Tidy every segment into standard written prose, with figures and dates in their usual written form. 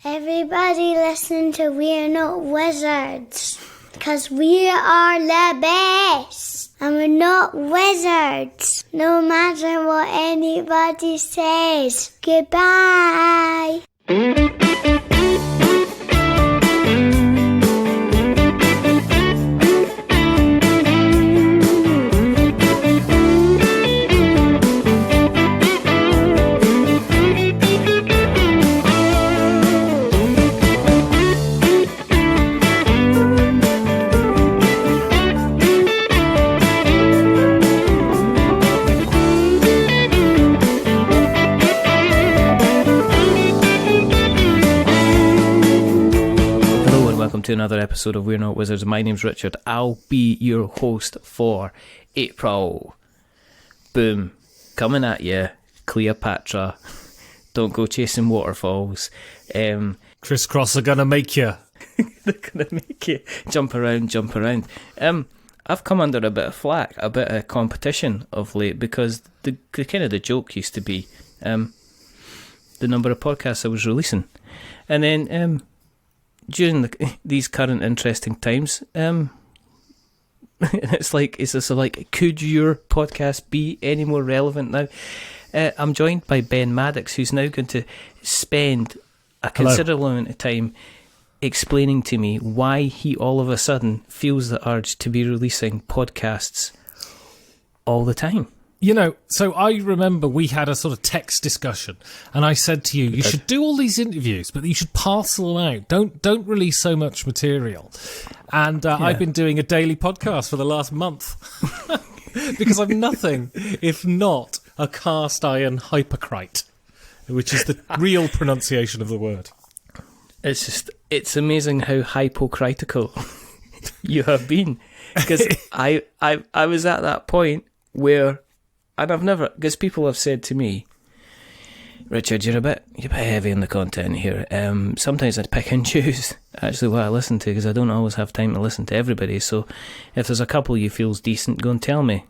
Everybody listen to We're Not Wizards, because we are the best, and we're not wizards, no matter what anybody says. Goodbye. To another episode of We're Not Wizards. My name's Richard. I'll be your host for April. Boom. Coming at you, Cleopatra. Don't go chasing waterfalls. Crisscross are going to make you. They're going to make you jump around. I've come under a bit of flack, a bit of competition of late, because the kind of the joke used to be the number of podcasts I was releasing. And then during these current interesting times, it's just like, could your podcast be any more relevant now? I'm joined by Ben Maddox, who's now going to spend a considerable amount of time explaining to me why he all of a sudden feels the urge to be releasing podcasts all the time. You know, so I remember we had a sort of text discussion, and I said to you, you should do all these interviews, but you should parcel them out. Don't release so much material. And I've been doing a daily podcast for the last month because I'm nothing if not a cast iron hypocrite, which is the real pronunciation of the word. It's amazing how hypocritical you have been, because I was at that point where. And I've never, because people have said to me, Richard, you're a bit heavy on the content here. Sometimes I pick and choose actually what I listen to, because I don't always have time to listen to everybody. So if there's a couple you feels decent, go and tell me.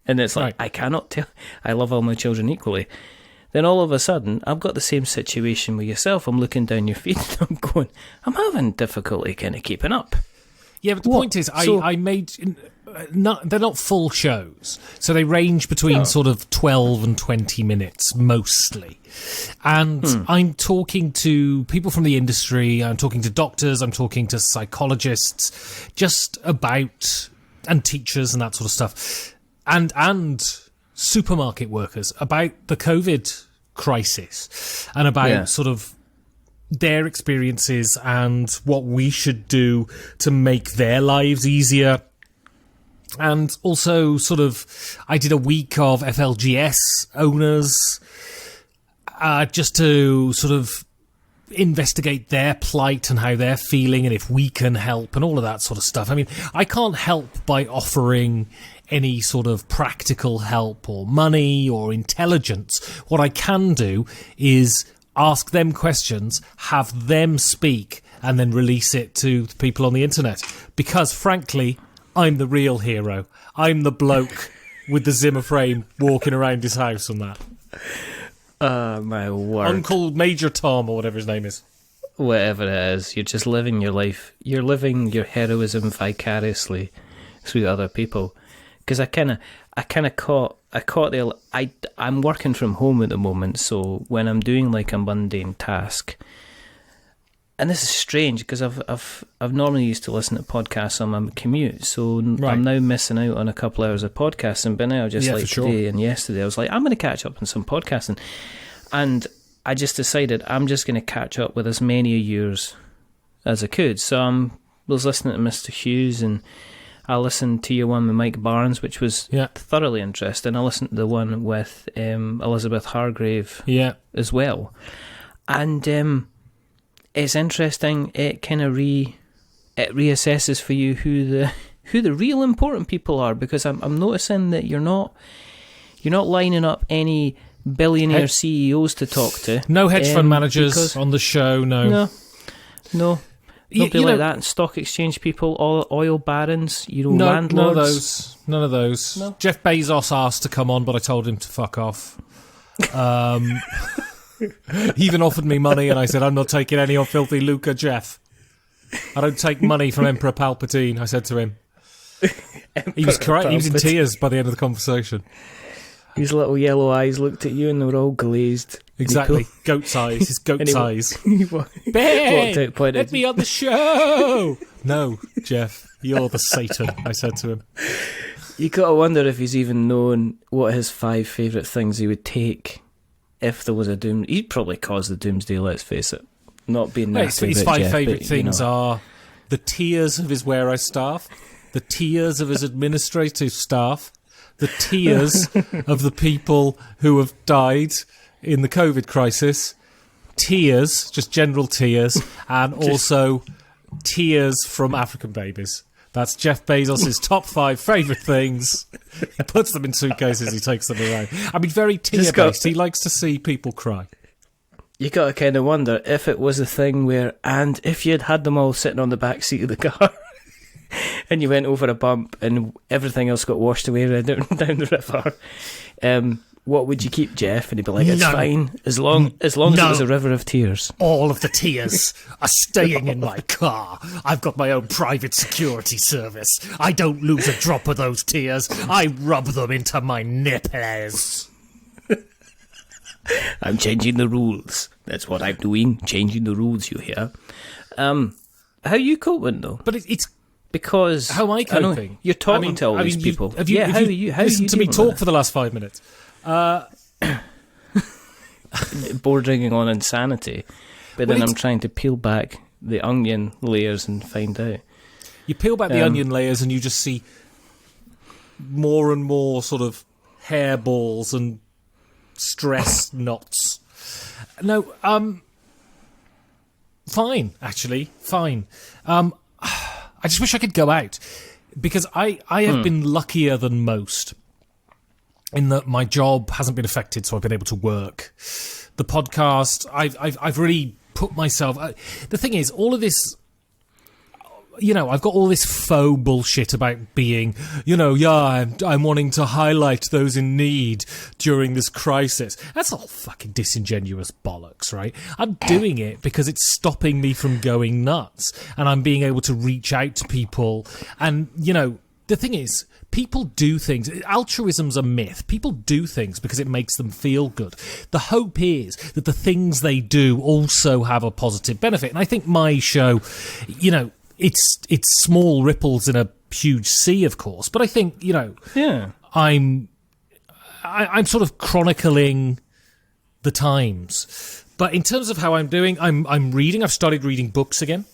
And it's like, I cannot tell. I love all my children equally. Then all of a sudden, I've got the same situation with yourself. I'm looking down your feed and I'm going, I'm having difficulty kind of keeping up. Yeah, but the point is, I made... they're not full shows, so they range between sort of 12 and 20 minutes mostly. And I'm talking to people from the industry, I'm talking to doctors, I'm talking to psychologists, just about, and teachers and that sort of stuff, and supermarket workers about the COVID crisis and about sort of their experiences and what we should do to make their lives easier. And also, sort of, I did a week of FLGS owners just to sort of investigate their plight and how they're feeling and if we can help and all of that sort of stuff. I mean, I can't help by offering any sort of practical help or money or intelligence. What I can do is ask them questions, have them speak, and then release it to people on the internet. Because, frankly, I'm the real hero. I'm the bloke with the Zimmer frame walking around his house and that. My word. Uncle Major Tom, or whatever his name is. Whatever it is, you're just living your life. You're living your heroism vicariously through other people. Because I'm working from home at the moment, so when I'm doing like a mundane task, and this is strange because I've normally used to listen to podcasts on my commute, so I'm now missing out on a couple hours of podcasting. But now, today and yesterday, I was like, I'm going to catch up on some podcasting, and I just decided I'm just going to catch up with as many of yours as I could. So I was listening to Mr. Hughes, and I listened to your one with Mike Barnes, which was thoroughly interesting. I listened to the one with Elizabeth Hargrave as well, and it's interesting. It kind of reassesses for you who the real important people are, because I'm noticing that you're not lining up any billionaire CEOs to talk to. No hedge fund managers on the show. No. Nobody like that. Stock exchange people, oil barons, landlords. None of those. No. Jeff Bezos asked to come on, but I told him to fuck off. He even offered me money, and I said, I'm not taking any on filthy lucre, Jeff. I don't take money from Emperor Palpatine, I said to him. He was correct. He was in tears by the end of the conversation. His little yellow eyes looked at you and they were all glazed. Exactly. Goat's eyes. His goat's eyes. Babe, let me on the show. No, Jeff, you're the Satan, I said to him. You gotta wonder if he's even known what his 5 favourite things he would take if there was a doom. He'd probably cause the Doomsday, let's face it. Not being nasty. His 5 favourite but, things are the tears of his warehouse staff, the tears of his administrative staff, the tears of the people who have died in the COVID crisis, tears, just general tears, and also tears from African babies. That's Jeff Bezos' top 5 favourite things. He puts them in suitcases, he takes them around. I mean, very tear-based. He likes to see people cry. You got to kind of wonder if it was a thing where, and if you'd had them all sitting on the back seat of the car and you went over a bump and everything else got washed away down the river, what would you keep, Jeff? And he'd be like, it's fine, as long as it was a river of tears. All of the tears are staying in my car. I've got my own private security service. I don't lose a drop of those tears. I rub them into my nipples. I'm changing the rules. That's what I'm doing, changing the rules, you hear. How you coping, though? But it's... Because... How am I coping? You're talking to all these people. Have you listened to me talk for the last 5 minutes? Bordering on insanity. But then I'm trying to peel back the onion layers and find out. You peel back the onion layers and you just see more and more sort of hairballs and stress knots. No, fine, actually, fine. I just wish I could go out, because I have been luckier than most in that my job hasn't been affected, so I've been able to work. The podcast, I've really put myself... the thing is, all of this... I've got all this faux bullshit about being, I'm wanting to highlight those in need during this crisis. That's all fucking disingenuous bollocks, right? I'm doing it because it's stopping me from going nuts, and I'm being able to reach out to people. And, the thing is, people do things. Altruism's a myth. People do things because it makes them feel good. The hope is that the things they do also have a positive benefit. And I think my show, it's small ripples in a huge sea, of course. But I think, I'm sort of chronicling the times. But in terms of how I'm doing, I'm reading. I've started reading books again.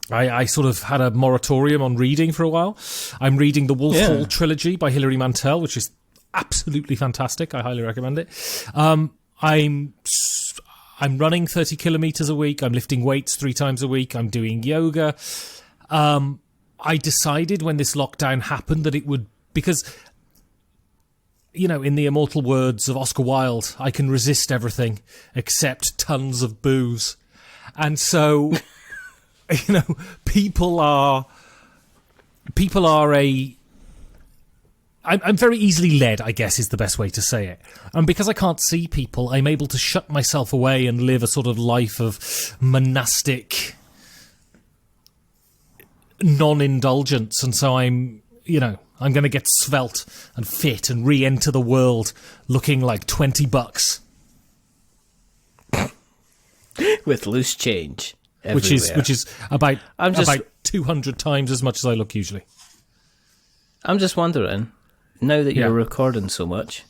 I sort of had a moratorium on reading for a while. I'm reading the Wolf Hall trilogy by Hilary Mantel, which is absolutely fantastic. I highly recommend it. I'm running 30 kilometers a week. I'm lifting weights 3 times a week. I'm doing yoga. I decided when this lockdown happened that it would, because, in the immortal words of Oscar Wilde, I can resist everything except tons of booze. And so, people are I'm very easily led, I guess, is the best way to say it. And because I can't see people, I'm able to shut myself away and live a sort of life of monastic non-indulgence. And so I'm going to get svelte and fit and re-enter the world looking like $20. With loose change. Which is about 200 times as much as I look usually. I'm just wondering, now that you're recording so much,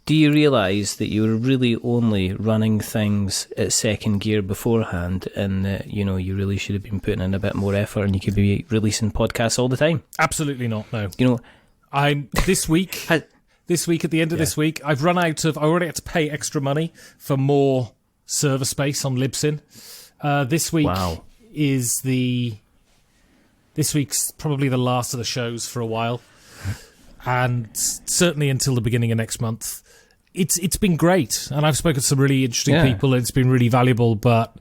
do you realise that you were really only running things at second gear beforehand, and that, you really should have been putting in a bit more effort and you could be releasing podcasts all the time? Absolutely not, no. I'm this week at the end of this week, I already had to pay extra money for more server space on Libsyn. This week This week's probably the last of the shows for a while, and certainly until the beginning of next month. It's been great, and I've spoken to some really interesting people, and it's been really valuable, but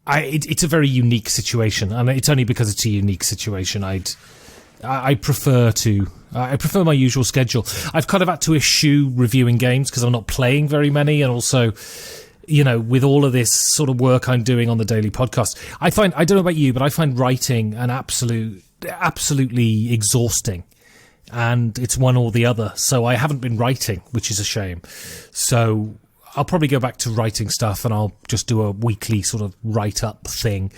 it's a very unique situation, and it's only because it's a unique situation I prefer my usual schedule. I've kind of had to eschew reviewing games because I'm not playing very many, and also, with all of this sort of work I'm doing on the daily podcast, I don't know about you, but I find writing absolutely exhausting, and it's one or the other. So I haven't been writing, which is a shame. So I'll probably go back to writing stuff, and I'll just do a weekly sort of write-up thing.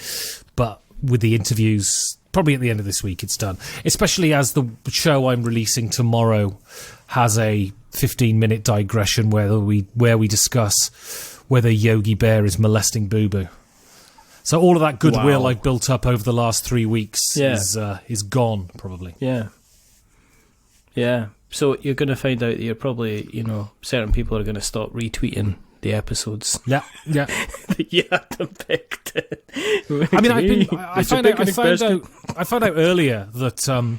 But with the interviews, probably at the end of this week it's done. Especially as the show I'm releasing tomorrow has a 15-minute digression where we discuss whether Yogi Bear is molesting Boo Boo. So all of that goodwill I've built up over the last 3 weeks is gone, probably. Yeah. Yeah. So you're going to find out that you're probably, certain people are going to stop retweeting the episodes. Yeah. That you had them picked. I mean, I found out earlier that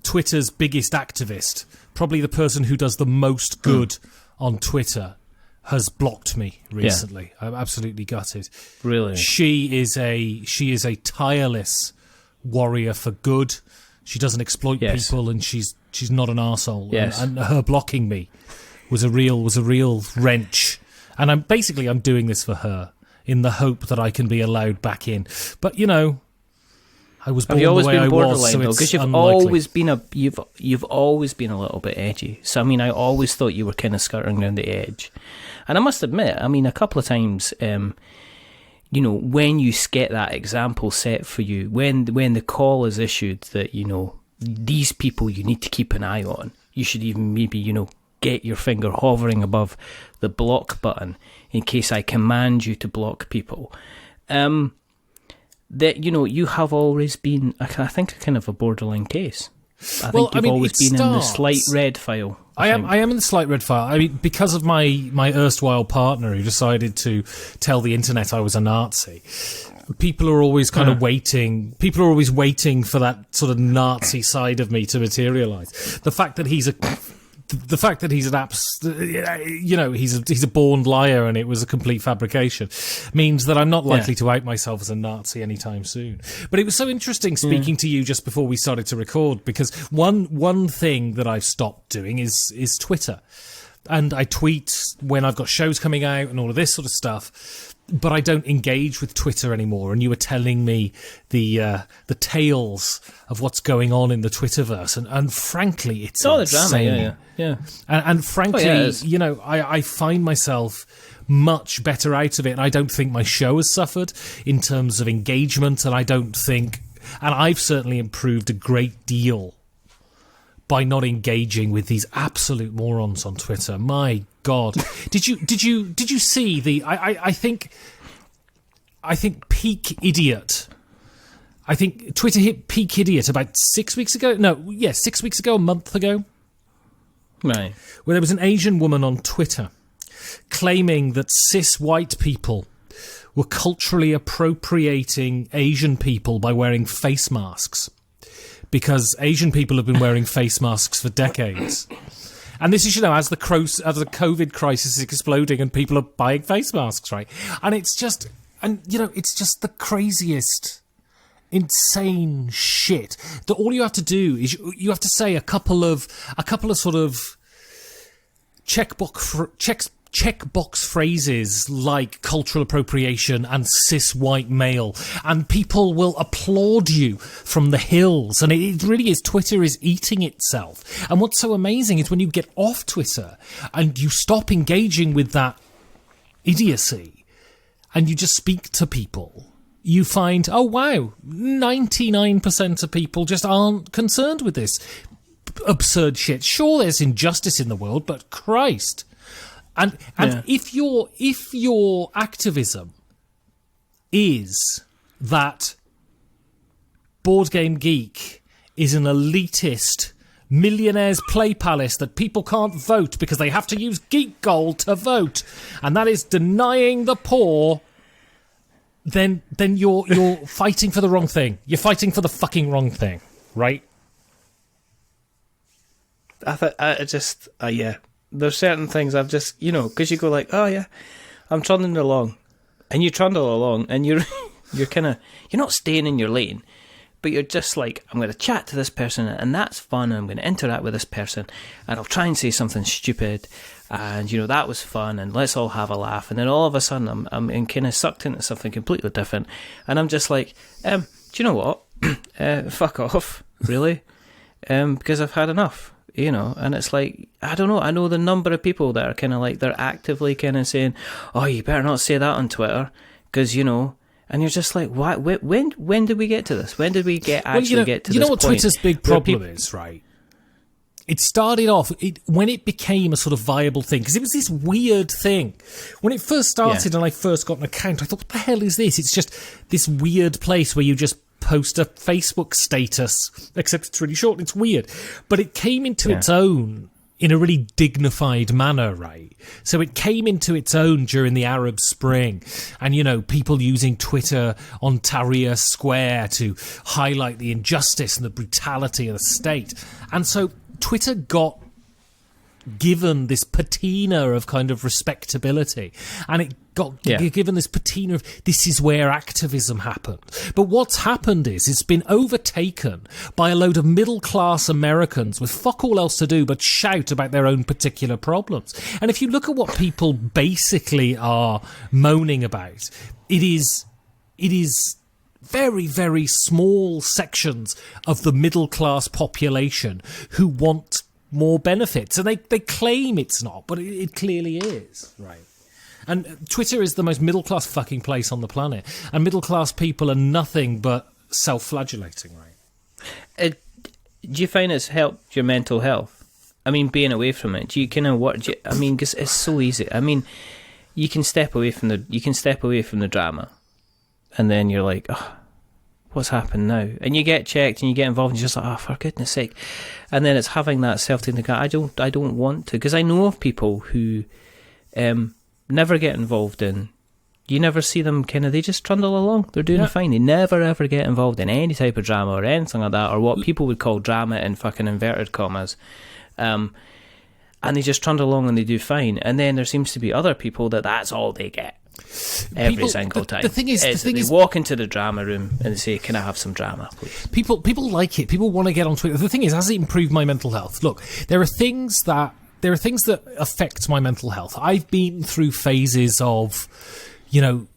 Twitter's biggest activist, probably the person who does the most good on Twitter, has blocked me recently. Yeah. I'm absolutely gutted. Really? She is a tireless warrior for good. She doesn't exploit people, and she's not an arsehole. Yes. And her blocking me was a real wrench. And I'm doing this for her in the hope that I can be allowed back in. But I was born the way I was, so it's unlikely. You've always been a little bit edgy. So I mean, I always thought you were kind of skirting around the edge. And I must admit, I mean, a couple of times, when you get that example set for you, when the call is issued that these people you need to keep an eye on, you should even maybe get your finger hovering above the block button in case I command you to block people. That you have always been, I think, kind of a borderline case. I think you've always been in the slight red file. I am in the slight red file. I mean, because of my erstwhile partner who decided to tell the internet I was a Nazi. People are always kind of waiting. People are always waiting for that sort of Nazi side of me to materialise. The fact that he's he's a born liar and it was a complete fabrication means that I'm not likely to out myself as a Nazi anytime soon. But it was so interesting speaking to you just before we started to record, because one thing that I've stopped doing is Twitter. And I tweet when I've got shows coming out and all of this sort of stuff. But I don't engage with Twitter anymore. And you were telling me the tales of what's going on in the Twitterverse, and frankly, it's all insane. The drama. Yeah. And frankly, I find myself much better out of it. And I don't think my show has suffered in terms of engagement, and I've certainly improved a great deal by not engaging with these absolute morons on Twitter. My God, did you see the? I think peak idiot. I think Twitter hit peak idiot about 6 weeks ago. 6 weeks ago, a month ago. Right. Where there was an Asian woman on Twitter claiming that cis white people were culturally appropriating Asian people by wearing face masks, because Asian people have been wearing face masks for decades. And this is, as the COVID crisis is exploding and people are buying face masks, right? And it's just the craziest, insane shit. That all you have to do is you have to say a couple of sort of checkbox phrases like cultural appropriation and cis white male, and people will applaud you from the hills. And it really is, Twitter is eating itself. And what's so amazing is when you get off Twitter and you stop engaging with that idiocy and you just speak to people, you find, oh wow, 99% of people just aren't concerned with this absurd shit. Sure, there's injustice in the world, but Christ. And if your activism is that Board Game Geek is an elitist millionaires play palace that people can't vote because they have to use Geek Gold to vote, and that is denying the poor, then you're fighting for the wrong thing. You're fighting for the fucking wrong thing, right? There's certain things I've just, because you go like, oh yeah, I'm trundling along, and you trundle along, and you're kind of, you're not staying in your lane, but you're just like, I'm going to chat to this person, and that's fun, and I'm going to interact with this person, and I'll try and say something stupid, and, you know, that was fun, and let's all have a laugh. And then all of a sudden, I'm kind of sucked into something completely different, and I'm just like, do you know what? Fuck off, really? Because I've had enough. You know, and it's like, I don't know, I know the number of people that are kind of like, they're actively kind of saying, oh, you better not say that on Twitter, because, you know, and you're just like, why? When did we get to this? When did we get to this point? You know what Twitter's big problem is, right? It started off, when it became a sort of viable thing, because it was this weird thing. When it first started and I first got an account, I thought, what the hell is this? It's just this weird place where you just post a Facebook status, except it's really short. It's weird. But it came into its own in a really dignified manner, right? So it came into its own during the Arab Spring. And, you know, people using Twitter on Tahrir Square to highlight the injustice and the brutality of the state. And so Twitter got given this patina of kind of respectability, and it got given this patina of this is where activism happened. But what's happened is it's been overtaken by a load of middle-class Americans with fuck all else to do but shout about their own particular problems. And if you look at what people basically are moaning about, it is very, very small sections of the middle-class population who want more benefits, and they claim it's not, but it clearly is, right? And Twitter is the most middle-class fucking place on the planet, and middle-class people are nothing but self-flagellating, right? Do you find it's helped your mental health? I mean, being away from it, do you kind of because it's so easy. I mean, you can step away from the drama, and then you're like, oh, what's happened now? And you get checked and you get involved and you're just like, oh, for goodness sake. And then it's having that self-taking, I don't want to, because I know of people who never get involved in, you never see them they just trundle along, they're doing fine, they never ever get involved in any type of drama or anything like that, or what people would call drama in fucking inverted commas, and they just trundle along and they do fine. And then there seems to be other people that's all they get. Every single time. The thing is, they walk into the drama room and they say, "Can I have some drama, please?" People like it. People want to get on Twitter. The thing is, has it improved my mental health? Look, there are things that affect my mental health. I've been through phases of, you know,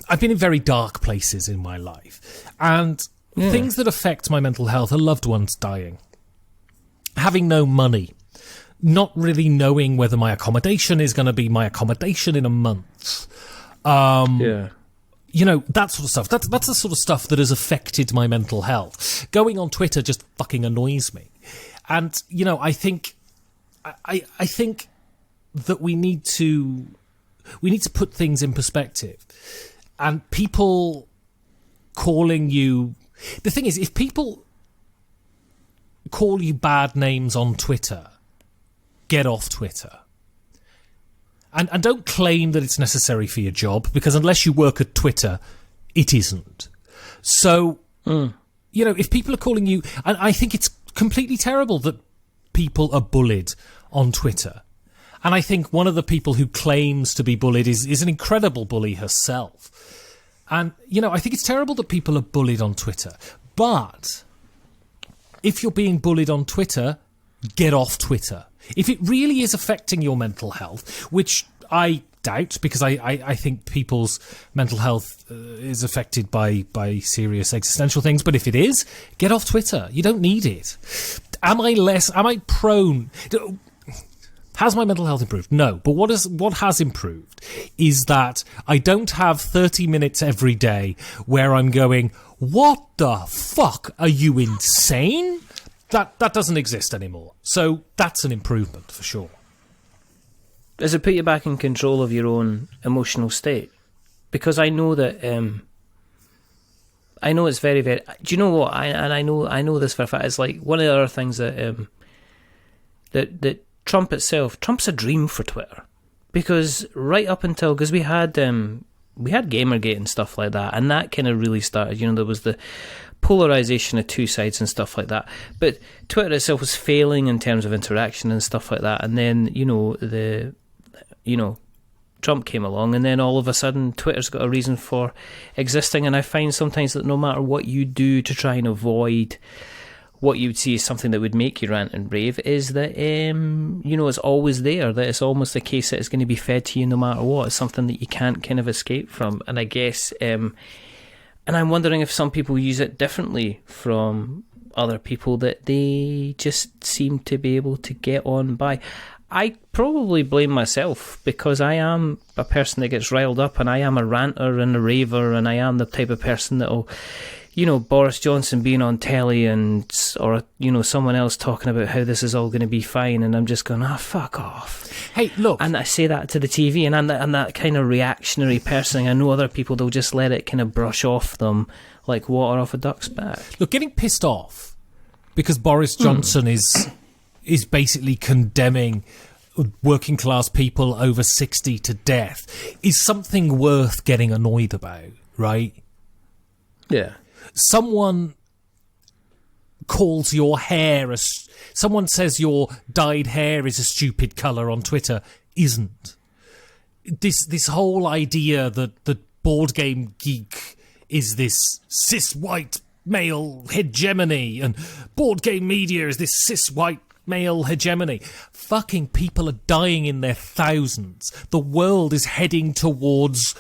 I've been in very dark places in my life, and things that affect my mental health are loved ones dying, having no money, not really knowing whether my accommodation is going to be my accommodation in a month. You know, that sort of stuff. That's the sort of stuff that has affected my mental health. Going on Twitter just fucking annoys me. And, you know, I think that we need to put things in perspective. And people calling you... The thing is, if people call you bad names on Twitter, get off Twitter. And don't claim that it's necessary for your job, because unless you work at Twitter, it isn't. So, you know, if people are calling you... And I think it's completely terrible that people are bullied on Twitter. And I think one of the people who claims to be bullied is an incredible bully herself. And, you know, I think it's terrible that people are bullied on Twitter. But if you're being bullied on Twitter, get off Twitter. If it really is affecting your mental health, which I doubt, because I think people's mental health is affected by serious existential things, but if it is, get off Twitter. You don't need it. Am I prone... Has my mental health improved? No. But what has improved is that I don't have 30 minutes every day where I'm going, what the fuck? Are you insane? That doesn't exist anymore. So that's an improvement for sure. Does it put you back in control of your own emotional state? Because I know that I know it's very, very... Do you know what? I know this for a fact. It's like one of the other things that that Trump's a dream for Twitter. Because right up until... Because we had Gamergate and stuff like that, and that kind of really started. You know, there was the polarization of two sides and stuff like that. But Twitter itself was failing in terms of interaction and stuff like that. And then, Trump came along, and then all of a sudden Twitter's got a reason for existing. And I find sometimes that no matter what you do to try and avoid what you would see as something that would make you rant and rave, is that it's always there, that it's almost a case that it's going to be fed to you no matter what. It's something that you can't kind of escape from. And I guess and I'm wondering if some people use it differently from other people, that they just seem to be able to get on by. I probably blame myself, because I am a person that gets riled up, and I am a ranter and a raver, and I am the type of person that'll, Boris Johnson being on telly or someone else talking about how this is all going to be fine, and I'm just going, fuck off. Hey, look. And I say that to the TV, and I'm that kind of reactionary person. I know other people, they'll just let it kind of brush off them like water off a duck's back. Look, getting pissed off because Boris Johnson is basically condemning working class people over 60 to death is something worth getting annoyed about, right? Yeah. Someone calls your hair someone says your dyed hair is a stupid colour on Twitter isn't. This whole idea that the Board Game Geek is this cis white male hegemony and board game media is this cis white male hegemony. Fucking people are dying in their thousands. The world is heading towards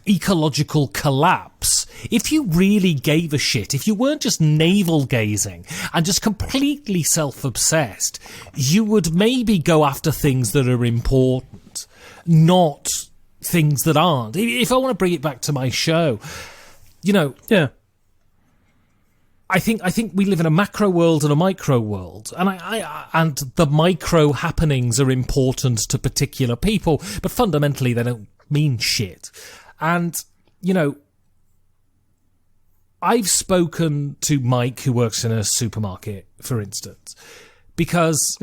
ecological collapse. If you really gave a shit, if you weren't just navel gazing and just completely self-obsessed, you would maybe go after things that are important, not things that aren't. If I want to bring it back to my show, Yeah. I think we live in a macro world and a micro world, and and the micro happenings are important to particular people, but fundamentally they don't mean shit. And I've spoken to Mike, who works in a supermarket, for instance, because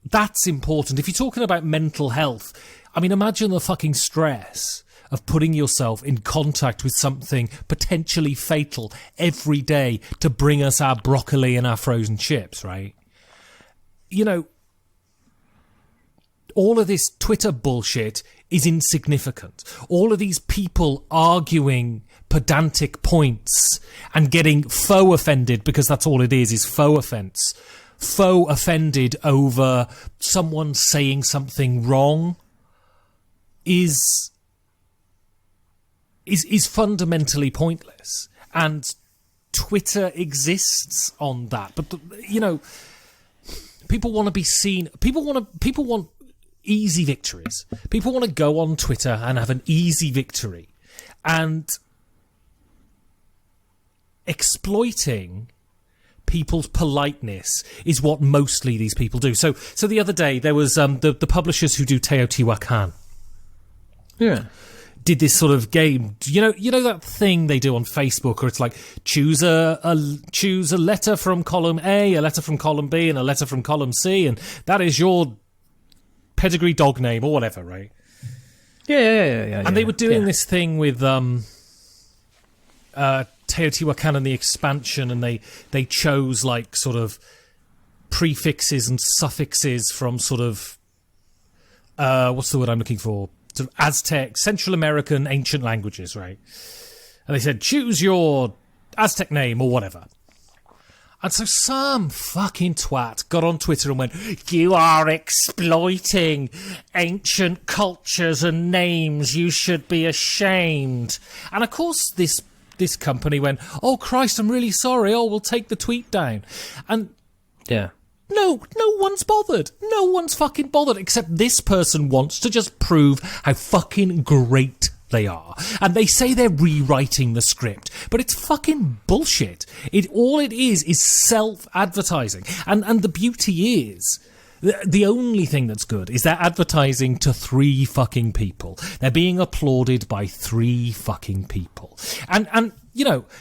that's important. If you're talking about mental health, I mean, imagine the fucking stress of putting yourself in contact with something potentially fatal every day to bring us our broccoli and our frozen chips, right? All of this Twitter bullshit is insignificant. All of these people arguing pedantic points and getting faux offended, because that's all it is faux offence. Faux offended over someone saying something wrong is fundamentally pointless, and Twitter exists on that. But people want to be seen. People want easy victories. People want to go on Twitter and have an easy victory, and exploiting people's politeness is what mostly these people do. So the other day there was the publishers who do Teotihuacan. Yeah. Did this sort of game, you know that thing they do on Facebook, where it's like choose a letter from column A, a letter from column B, and a letter from column C, and that is your pedigree dog name or whatever, right? Yeah. And they were doing this thing with Teotihuacan and the expansion, and they chose like sort of prefixes and suffixes from sort of what's the word I'm looking for? Sort of Aztec, Central American ancient languages, right? And they said, choose your Aztec name or whatever. And so some fucking twat got on Twitter and went, you are exploiting ancient cultures and names. You should be ashamed. And of course this company went, oh Christ, I'm really sorry. Oh, we'll take the tweet down. And yeah. No one's bothered. No one's fucking bothered, except this person wants to just prove how fucking great they are. And they say they're rewriting the script, but it's fucking bullshit. All it is self-advertising. And the beauty is, the only thing that's good is they're advertising to 3 fucking people. They're being applauded by 3 fucking people. And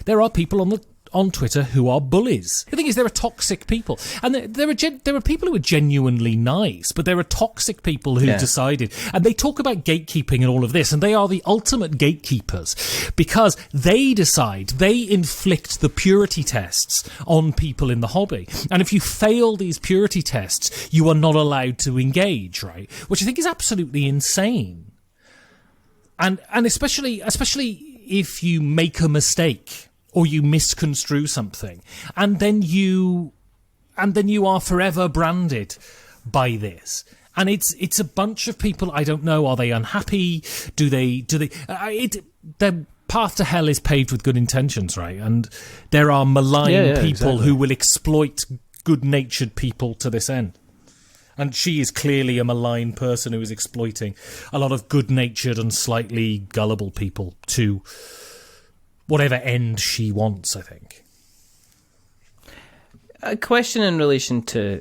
there are people on Twitter who are bullies. The thing is, there are toxic people, and there are people who are genuinely nice, but there are toxic people who decided, and they talk about gatekeeping and all of this, and they are the ultimate gatekeepers because they decide, they inflict the purity tests on people in the hobby, and if you fail these purity tests, you are not allowed to engage, right? Which I think is absolutely insane. And especially if you make a mistake or you misconstrue something, and then you are forever branded by this. And it's a bunch of people. I don't know. Are they unhappy? Their path to hell is paved with good intentions, right? And there are malign people exactly. who will exploit good-natured people to this end. And she is clearly a malign person who is exploiting a lot of good-natured and slightly gullible people to whatever end she wants, I think. A question in relation to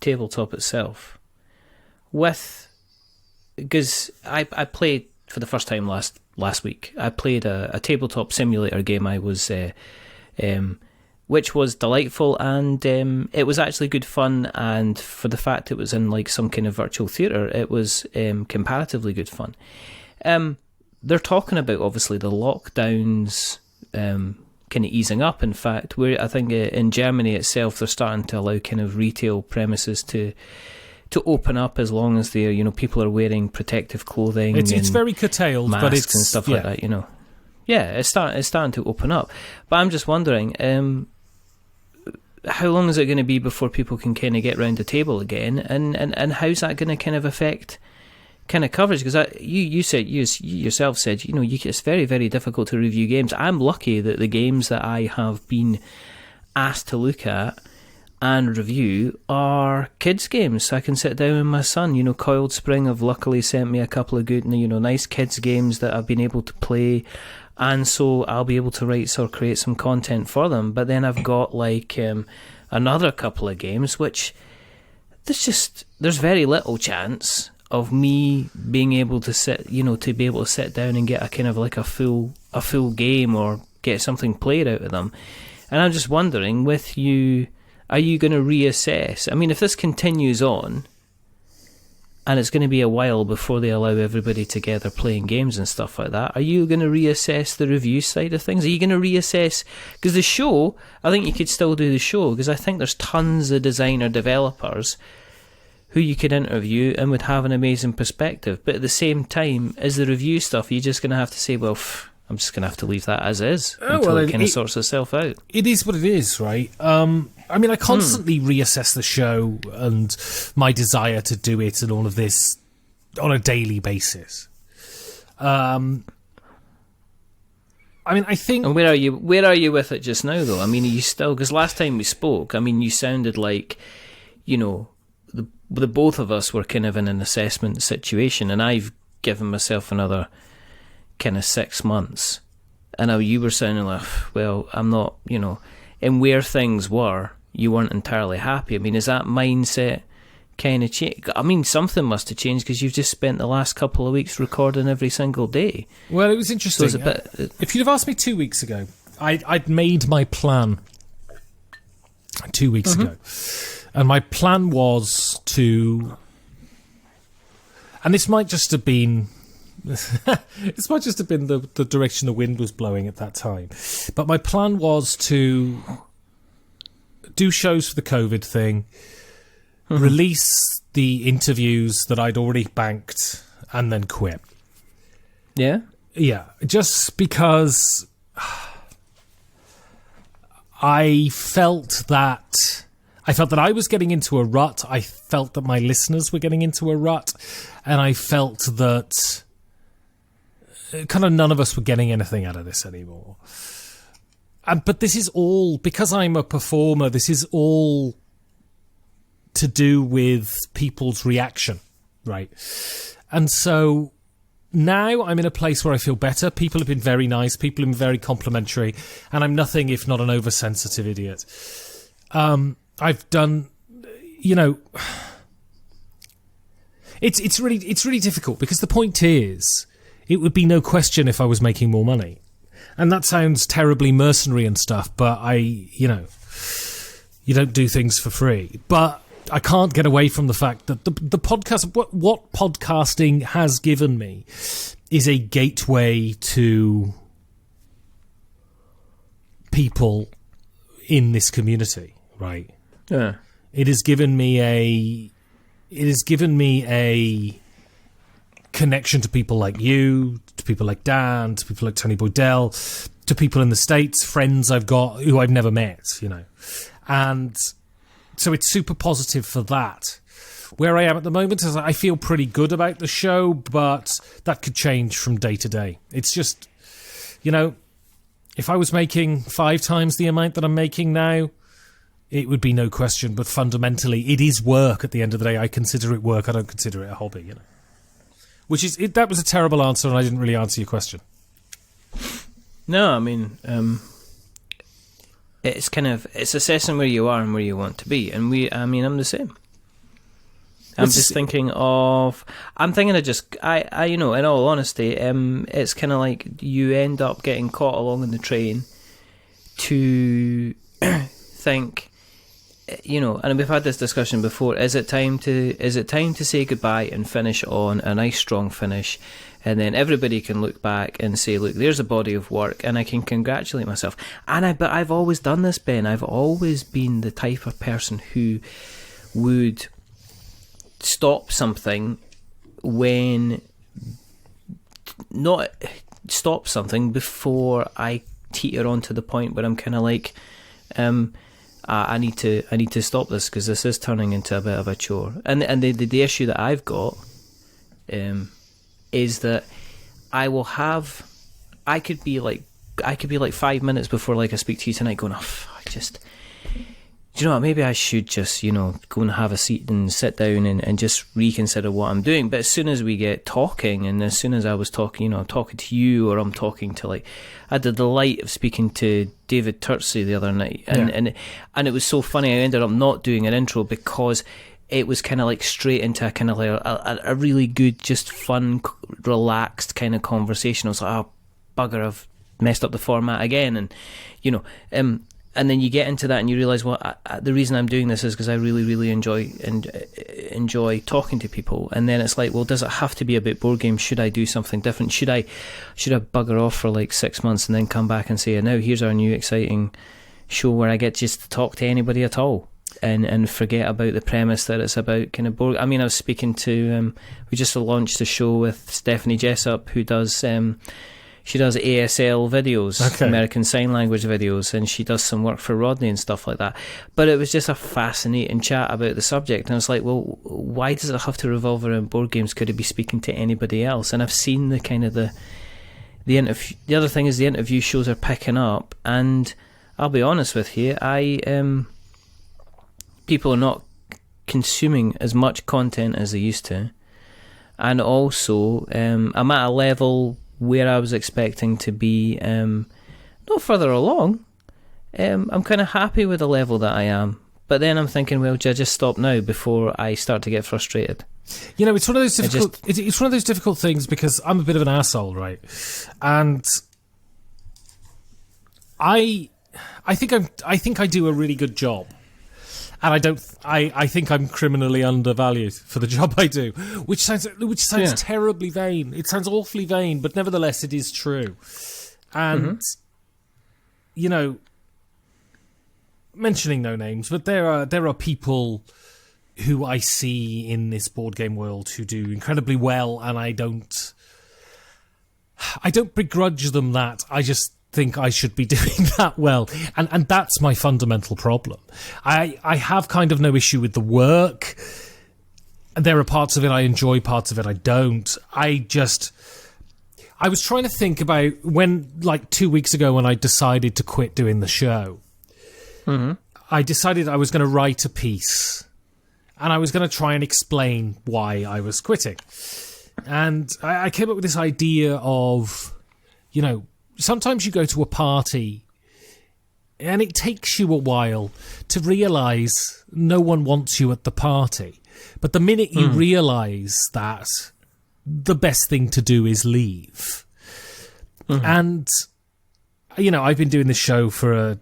tabletop itself. Because I played for the first time last week. I played a tabletop simulator game. I was... which was delightful, and it was actually good fun, and for the fact it was in like some kind of virtual theatre, it was comparatively good fun. They're talking about, obviously, the lockdowns kind of easing up. In fact, I think in Germany itself, they're starting to allow kind of retail premises to open up as long as they're, people are wearing protective clothing. It's very curtailed, masks but it's and stuff like that, Yeah, it's starting to open up. But I'm just wondering, how long is it going to be before people can kind of get round the table again, and how's that going to kind of affect kind of coverage? Because you yourself said it's very, very difficult to review games. I'm lucky that the games that I have been asked to look at and review are kids games. So I can sit down with my son. Coiled Spring have luckily sent me a couple of good nice kids games that I've been able to play. And so I'll be able to write or create some content for them. But then I've got like another couple of games which there's very little chance of me being able to sit down and get a kind of like a full game or get something played out of them. And I'm just wondering, with you, are you going to reassess? I mean, if this continues on, and it's going to be a while before they allow everybody together playing games and stuff like that, are you going to reassess the review side of things? Are you going to reassess... Because the show, I think you could still do the show, because I think there's tons of designer developers who you could interview and would have an amazing perspective. But at the same time, is the review stuff, you're just going to have to say, well, I'm just going to have to leave that as is until it kind of sorts itself out. It is what it is, right? I mean, I constantly reassess the show and my desire to do it and all of this on a daily basis. I mean, I think... And where are you with it just now, though? I mean, are you still... Because last time we spoke, I mean, you sounded like, the both of us were kind of in an assessment situation, and I've given myself another kind of 6 months. And now you were sounding like, well, I'm not, and where things were, you weren't entirely happy. I mean, is that mindset kind of change? I mean, something must have changed, because you've just spent the last couple of weeks recording every single day. Well, it was interesting. So if you'd have asked me 2 weeks ago, I'd made my plan 2 weeks ago. And my plan was to... And this might just have been... this might just have been the direction the wind was blowing at that time. But my plan was to do shows for the COVID thing, release the interviews that I'd already banked, and then quit. Yeah? Yeah, just because I felt that I was getting into a rut. I felt that my listeners were getting into a rut, and I felt that kind of none of us were getting anything out of this anymore. But this is all, because I'm a performer, this is all to do with people's reaction, right? And so now I'm in a place where I feel better. People have been very nice. People have been very complimentary. And I'm nothing if not an oversensitive idiot. I've done, it's really difficult, because the point is, it would be no question if I was making more money. And that sounds terribly mercenary and stuff, but you don't do things for free. But I can't get away from the fact that the podcast, what podcasting has given me is a gateway to people in this community, right? Yeah. It has given me a connection to people like you, to people like Dan, to people like Tony Boydell, to people in the States, friends I've got who I've never met, And so it's super positive for that. Where I am at the moment is I feel pretty good about the show, but that could change from day to day. It's just, if I was making 5 times the amount that I'm making now, it would be no question. But fundamentally, it is work at the end of the day. I consider it work. I don't consider it a hobby, That was a terrible answer, and I didn't really answer your question. No, I mean, it's assessing where you are and where you want to be. And I'm the same. I'm thinking of in all honesty, it's kind of like you end up getting caught along in the train to think, and we've had this discussion before, is it time to say goodbye and finish on a nice strong finish, and then everybody can look back and say, look, there's a body of work, and I can congratulate myself. But I've always done this, Ben. I've always been the type of person who would stop something before I teeter on to the point where I'm kind of like, I need to stop this because this is turning into a bit of a chore. And the issue that I've got is that I could be like 5 minutes before I speak to you tonight going, do you know what, maybe I should just, go and have a seat and sit down and just reconsider what I'm doing. But as soon as we get talking, and as soon as I was talking, I'm talking to you, or I'm talking to, I had the delight of speaking to David Turtsey the other night. And it was so funny, I ended up not doing an intro because it was kind of straight into a kind of a really good, just fun, relaxed kind of conversation. I was like, oh, bugger, I've messed up the format again. And, and then you get into that and you realise, the reason I'm doing this is because I really, really enjoy talking to people. And then it's like, well, does it have to be about board games? Should I do something different? Should I bugger off for 6 months and then come back and say, now here's our new exciting show where I get just to talk to anybody at all and forget about the premise that it's about kind of board. I mean, I was speaking to, we just launched a show with Stephanie Jessup, who does... she does ASL videos, okay. American Sign Language videos, and she does some work for Rodney and stuff like that. But it was just a fascinating chat about the subject. And I was like, well, why does it have to revolve around board games? Could it be speaking to anybody else? And I've seen the kind of the interview. The other thing is the interview shows are picking up. And I'll be honest with you, people are not consuming as much content as they used to. And also, I'm at a level where I was expecting to be, not further along. I'm kind of happy with the level that I am, but then I'm thinking, well, do I just stop now before I start to get frustrated? It's one of those difficult. It's one of those difficult things because I'm a bit of an asshole, right? And I think I do a really good job. And I think I'm criminally undervalued for the job I do, which sounds terribly vain. It sounds awfully vain, but nevertheless, it is true. And, mentioning no names, but there are people who I see in this board game world who do incredibly well, and I don't begrudge them that. I just think I should be doing that well, and that's my fundamental problem. I have kind of no issue with the work. There are parts of it I enjoy, parts of it I don't. I was trying to think about when, 2 weeks ago, when I decided to quit doing the show. Mm-hmm. I decided I was going to write a piece, and I was going to try and explain why I was quitting. And I came up with this idea of, sometimes you go to a party and it takes you a while to realise no one wants you at the party. But the minute you realise that, the best thing to do is leave. Mm-hmm. And, I've been doing this show for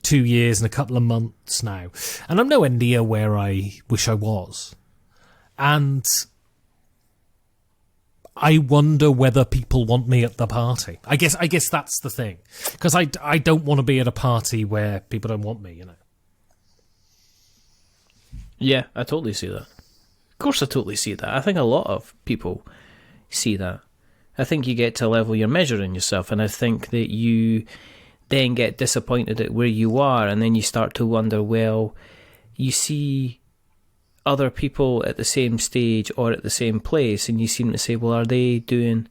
2 years and a couple of months now, and I'm nowhere near where I wish I was. And I wonder whether people want me at the party. I guess that's the thing. Because I don't want to be at a party where people don't want me, Yeah, I totally see that. Of course I totally see that. I think a lot of people see that. I think you get to a level you're measuring yourself, and I think that you then get disappointed at where you are, and then you start to wonder, well, you see other people at the same stage or at the same place, and you seem to say, well, are they doing...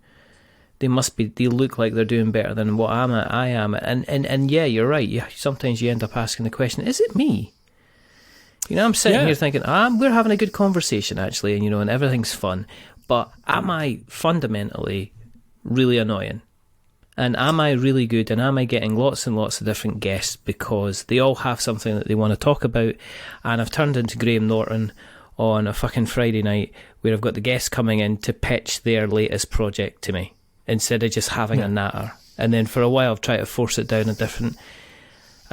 They look like they're doing better than what I am. And yeah, you're right. Sometimes you end up asking the question, is it me? I'm sitting here thinking, we're having a good conversation, actually, and everything's fun. But am I fundamentally really annoying? And am I really good? And am I getting lots and lots of different guests because they all have something that they want to talk about? And I've turned into Graham Norton on a fucking Friday night where I've got the guests coming in to pitch their latest project to me, instead of just having a natter. And then for a while I've tried to force it down a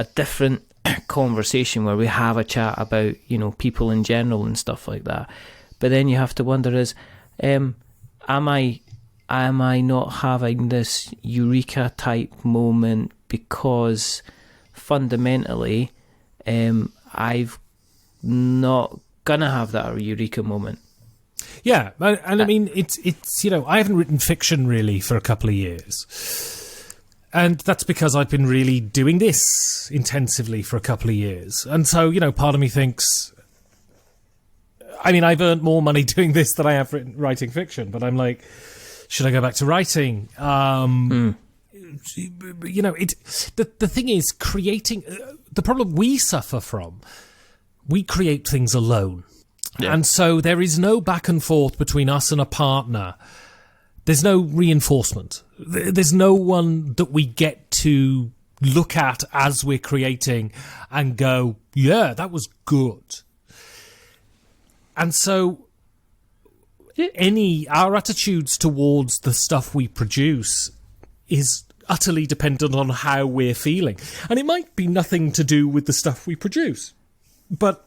different conversation where we have a chat about, people in general and stuff like that. But then you have to wonder am I not having this eureka type moment because fundamentally I've not gonna have that eureka moment? Yeah, and I mean, it's I haven't written fiction really for a couple of years. And that's because I've been really doing this intensively for a couple of years. And so, part of me thinks, I mean, I've earned more money doing this than I have writing fiction, but I'm like, should I go back to writing? The thing is, creating... the problem we suffer from, we create things alone. Yeah. And so there is no back and forth between us and a partner. There's no reinforcement. There's no one that we get to look at as we're creating and go, yeah, that was good. And so our attitudes towards the stuff we produce is utterly dependent on how we're feeling. And it might be nothing to do with the stuff we produce. But,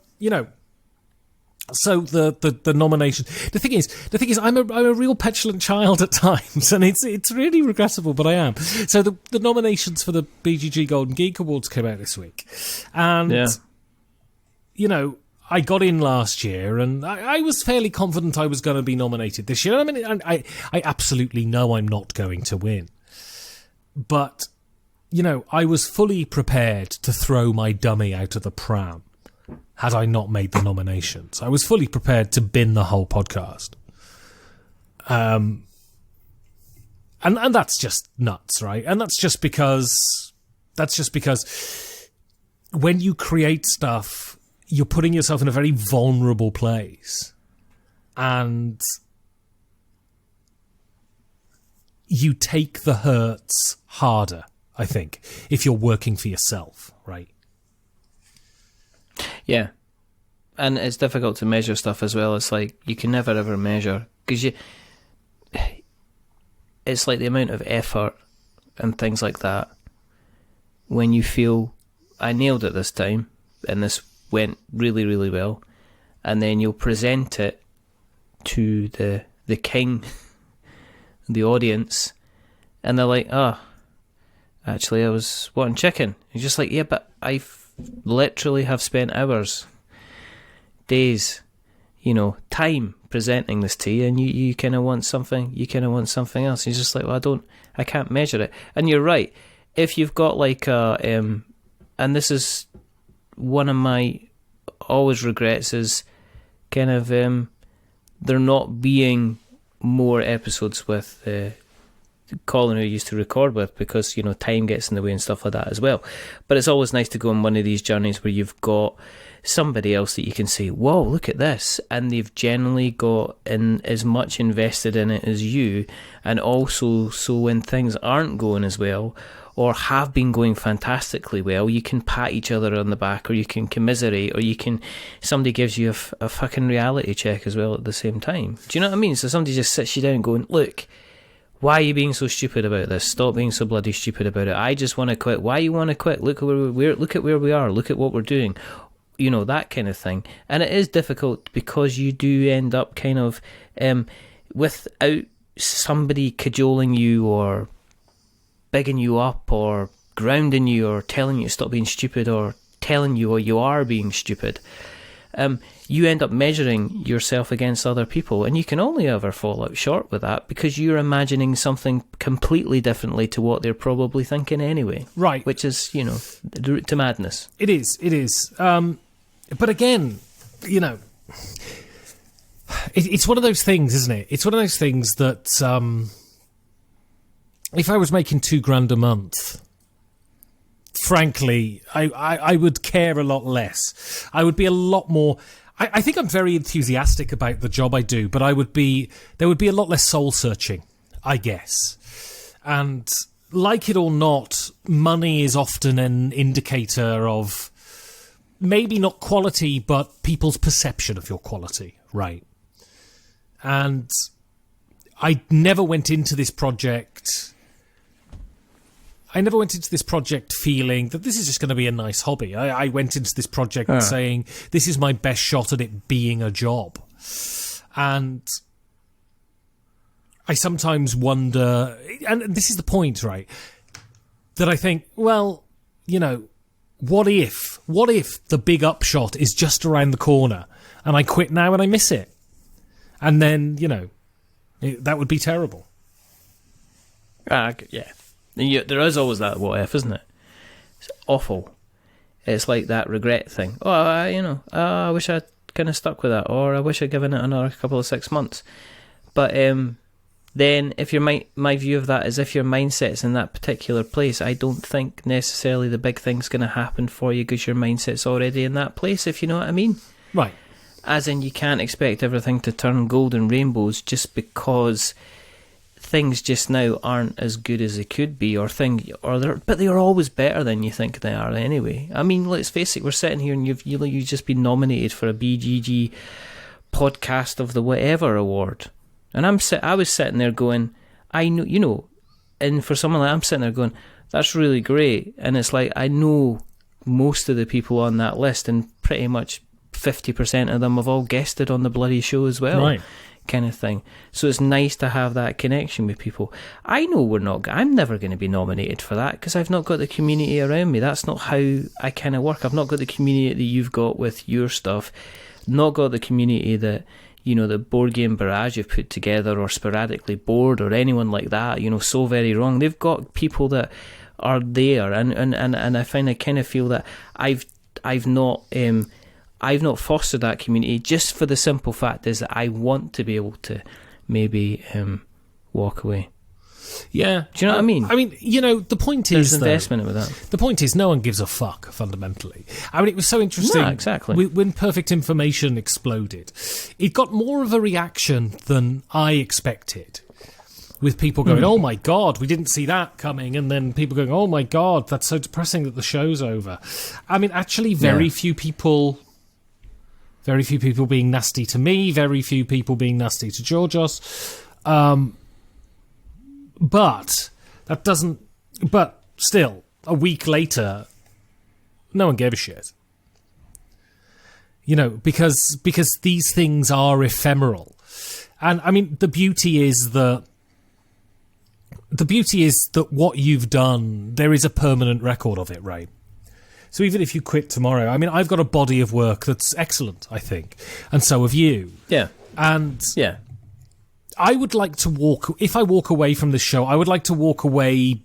so the nomination. The thing is, I'm a real petulant child at times, and it's really regrettable, but I am. So the nominations for the BGG Golden Geek Awards came out this week, and I got in last year, and I was fairly confident I was going to be nominated this year. I mean, I absolutely know I'm not going to win, but I was fully prepared to throw my dummy out of the pram had I not made the nominations. I was fully prepared to bin the whole podcast. And that's just nuts, right? And that's just because when you create stuff, you're putting yourself in a very vulnerable place. And you take the hurts harder, I think, if you're working for yourself, right? Yeah, and it's difficult to measure stuff as well. It's like you can never ever measure, because it's like the amount of effort and things like that when you feel, I nailed it this time and this went really, really well, and then you'll present it to the king, the audience, and they're like, actually I was wanting chicken. You're just like, yeah, but I've literally have spent hours, days, time presenting this to you, and you kind of want something, else. You're just like, well, I can't measure it. And you're right. If you've got like and this is one of my always regrets, is kind of there not being more episodes with Colin, who I used to record with, because time gets in the way and stuff like that as well. But it's always nice to go on one of these journeys where you've got somebody else that you can say, whoa, look at this, and they've generally got in as much invested in it as you. And also, so when things aren't going as well or have been going fantastically well, you can pat each other on the back, or you can commiserate, or somebody gives you a fucking reality check as well at the same time. Do you know what I mean? So somebody just sits you down going, look, why are you being so stupid about this? Stop being so bloody stupid about it. I just want to quit. Why you want to quit? Look at where we are. Look at what we're doing. That kind of thing. And it is difficult because you do end up kind of without somebody cajoling you or bigging you up or grounding you or telling you to stop being stupid or telling you or you are being stupid. you end up measuring yourself against other people, and you can only ever fall out short with that because you're imagining something completely differently to what they're probably thinking anyway. Right. Which is, the route to madness. It is. But again, it's one of those things, isn't it? It's one of those things that if I was making $2,000 a month, frankly, I would care a lot less. I would be a lot more. I think I'm very enthusiastic about the job I do, but there would be a lot less soul searching, I guess. And like it or not, money is often an indicator of maybe not quality, but people's perception of your quality, right? And I never went into this project feeling that this is just going to be a nice hobby. I went into this project saying, this is my best shot at it being a job. And I sometimes wonder, and this is the point, right, that I think, well, what if the big upshot is just around the corner and I quit now and I miss it? And then, that would be terrible. Yeah. There is always that what if, isn't it? It's awful. It's like that regret thing. I wish I'd kind of stuck with that, or I wish I'd given it another couple of 6 months. But then if my view of that is if your mindset's in that particular place, I don't think necessarily the big thing's going to happen for you because your mindset's already in that place, if you know what I mean. Right. As in, you can't expect everything to turn gold and rainbows just because things just now aren't as good as they could be, but they're always better than you think they are anyway. I mean, let's face it, we're sitting here and you've just been nominated for a BGG Podcast of the Whatever award, and I was sitting there going, I know, and for someone like I'm sitting there going, that's really great, and it's like I know most of the people on that list, and pretty much 50% of them have all guested on the bloody show as well. Right. Kind of thing. So it's nice to have that connection with people. I know I'm never going to be nominated for that because I've not got the community around me. That's not how I kind of work. I've not got the community that you've got with your stuff, not got the community that the Board Game Barrage you've put together, or Sporadically Bored, or anyone like that, So Very Wrong. They've got people that are there, and I kind of feel that I've not fostered that community just for the simple fact is that I want to be able to maybe walk away. Yeah. Do you know what I mean? I mean, the point There's is investment with that. The point is no one gives a fuck, fundamentally. I mean, it was so interesting. No, exactly. When Perfect Information exploded, it got more of a reaction than I expected. With people going, oh my God, we didn't see that coming. And then people going, oh my God, that's so depressing that the show's over. I mean, actually, very few people being nasty to me, very few people being nasty to Georgios. But still, a week later, no one gave a shit. Because these things are ephemeral. And I mean, the beauty is that what you've done, there is a permanent record of it, right? So even if you quit tomorrow, I mean, I've got a body of work that's excellent, I think. And so have you. Yeah. And yeah, I would like to if I walk away from this show, I would like to walk away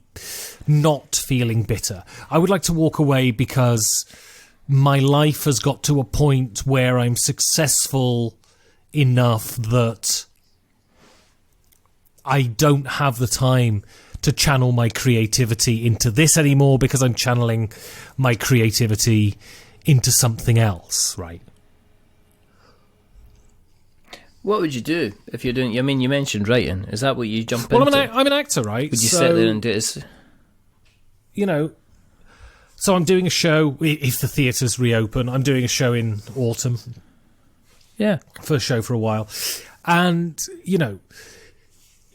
not feeling bitter. I would like to walk away because my life has got to a point where I'm successful enough that I don't have the time to channel my creativity into this anymore because I'm channeling my creativity into something else, right? What would you do if you're doing... I mean, you mentioned writing. Is that what you jump into? Well, I'm an actor, right? Would you sit there and do it? So I'm doing a show, if the theatres reopen, I'm doing a show in autumn. Yeah. First show for a while. And,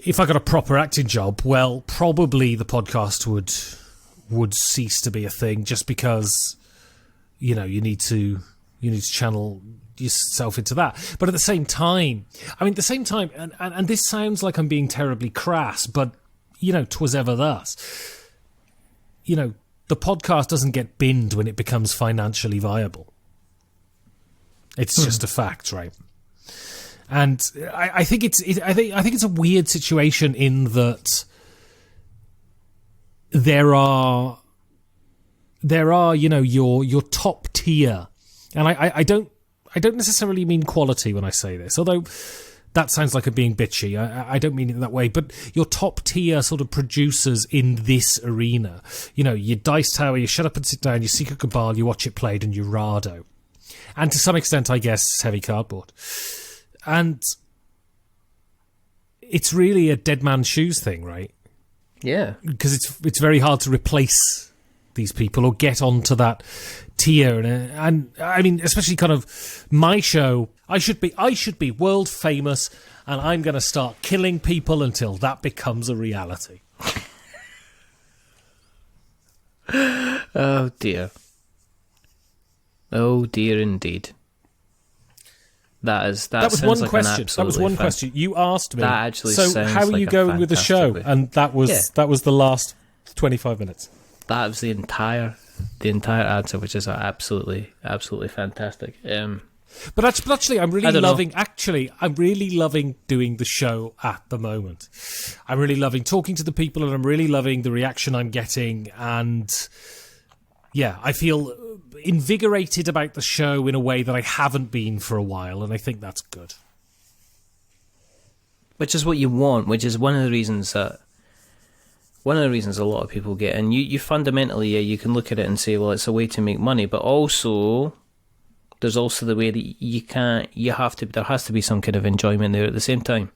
if I got a proper acting job, well, probably the podcast would cease to be a thing just because, you need to channel yourself into that. But at the same time, and this sounds like I'm being terribly crass, but, 'twas ever thus. The podcast doesn't get binned when it becomes financially viable. It's just a fact, right? And I think it's a weird situation in that there are your top tier, and I don't necessarily mean quality when I say this, although that sounds like I'm being bitchy. I don't mean it that way, but your top tier sort of producers in this arena, your Dice Tower, you Shut Up and Sit Down, your Secret Cabal, you Watch It Played, and your Rado, and to some extent, I guess, Heavy Cardboard. And it's really a dead man's shoes thing, right? Yeah. Because it's very hard to replace these people or get onto that tier. And I mean, especially kind of my show, I should be world famous, and I'm going to start killing people until that becomes a reality. Oh, dear. Oh, dear indeed. That was one question. That was one question you asked me. That actually so sounds how are like you a going with the show? fantastic way. And that was the last 25 minutes. That was the entire answer, which is absolutely fantastic. But actually, I'm really loving. know. Actually, I'm really loving doing the show at the moment. I'm really loving talking to the people, and I'm really loving the reaction I'm getting. And yeah, I feel invigorated about the show in a way that I haven't been for a while, and I think that's good. Which is what you want. Which is one of the reasons a lot of people get. And you fundamentally, you can look at it and say, well, it's a way to make money, but also there's also the way that there has to be some kind of enjoyment there at the same time,